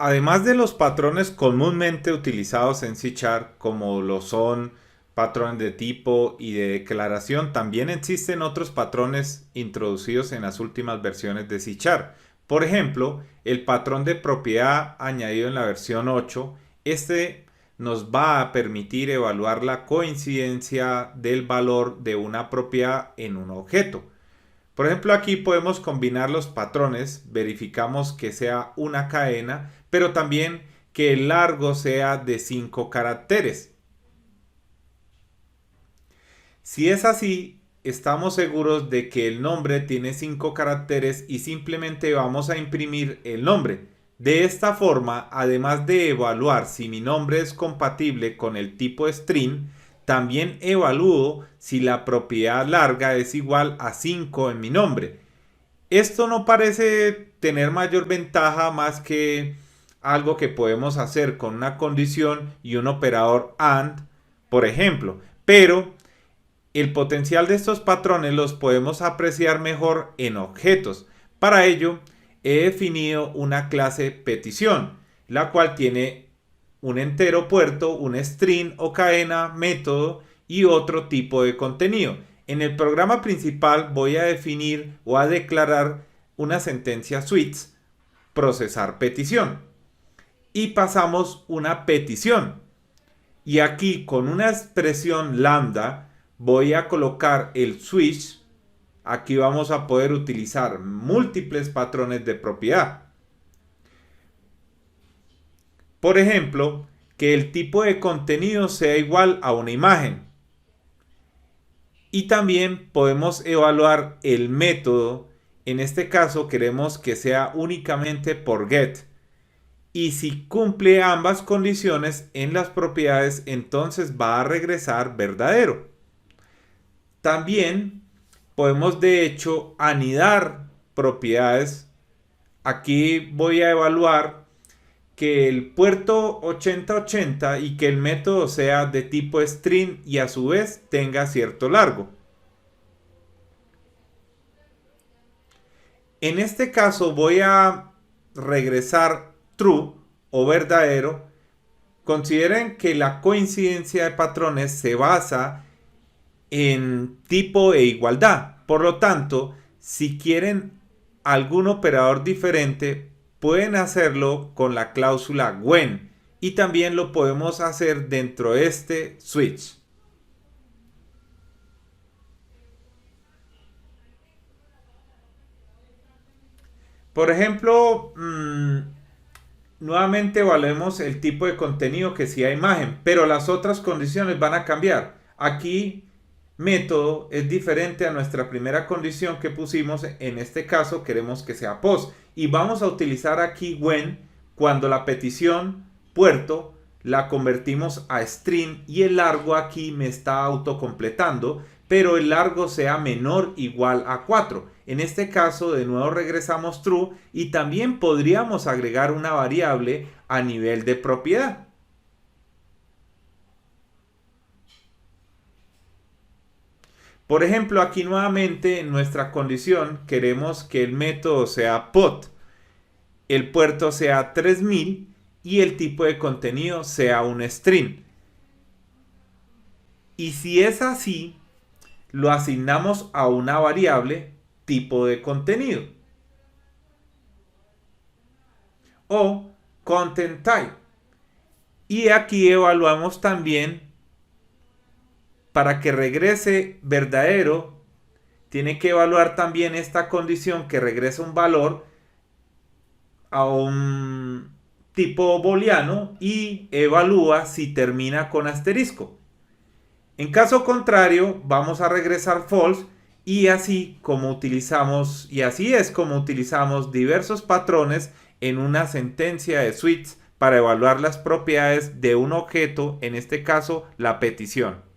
Además de los patrones comúnmente utilizados en C Sharp, como lo son patrones de tipo y de declaración, también existen otros patrones introducidos en las últimas versiones de C Sharp. Por ejemplo, el patrón de propiedad añadido en la versión 8, este nos va a permitir evaluar la coincidencia del valor de una propiedad en un objeto. Por ejemplo, aquí podemos combinar los patrones, verificamos que sea una cadena, pero también que el largo sea de 5 caracteres. Si es así, estamos seguros de que el nombre tiene 5 caracteres y simplemente vamos a imprimir el nombre. De esta forma, además de evaluar si mi nombre es compatible con el tipo string, también evalúo si la propiedad larga es igual a 5 en mi nombre. Esto no parece tener mayor ventaja más que algo que podemos hacer con una condición y un operador AND, por ejemplo, pero el potencial de estos patrones los podemos apreciar mejor en objetos. Para ello, he definido una clase petición, la cual tiene un entero puerto, un string o cadena, método y otro tipo de contenido. En el programa principal voy a definir o a declarar una sentencia switch, procesar petición. Y pasamos una petición. Y aquí con una expresión lambda voy a colocar el switch. Aquí vamos a poder utilizar múltiples patrones de propiedad. Por ejemplo, que el tipo de contenido sea igual a una imagen. Y también podemos evaluar el método. En este caso queremos que sea únicamente por get. Y si cumple ambas condiciones en las propiedades, entonces va a regresar verdadero. También podemos de hecho anidar propiedades. Aquí voy a evaluar que el puerto 8080 y que el método sea de tipo string y a su vez tenga cierto largo. En este caso voy a regresar true o verdadero. Consideren que la coincidencia de patrones se basa en tipo e igualdad. Por lo tanto, si quieren algún operador diferente, pueden hacerlo con la cláusula when y también lo podemos hacer dentro de este switch. Por ejemplo, nuevamente evaluemos el tipo de contenido que sea imagen, pero las otras condiciones van a cambiar. Aquí método es diferente a nuestra primera condición que pusimos. En este caso queremos que sea post y vamos a utilizar aquí when cuando la petición puerto la convertimos a string y el largo aquí me está autocompletando, pero el largo sea menor o igual a 4. En este caso de nuevo regresamos true y también podríamos agregar una variable a nivel de propiedad. Por ejemplo, aquí nuevamente en nuestra condición queremos que el método sea pot, el puerto sea 3000 y el tipo de contenido sea un string. Y si es así, lo asignamos a una variable tipo de contenido o content type. Y aquí evaluamos también para que regrese verdadero, tiene que evaluar también esta condición que regresa un valor a un tipo booleano y evalúa si termina con asterisco. En caso contrario, vamos a regresar false y así es como utilizamos diversos patrones en una sentencia de switch para evaluar las propiedades de un objeto, en este caso la petición.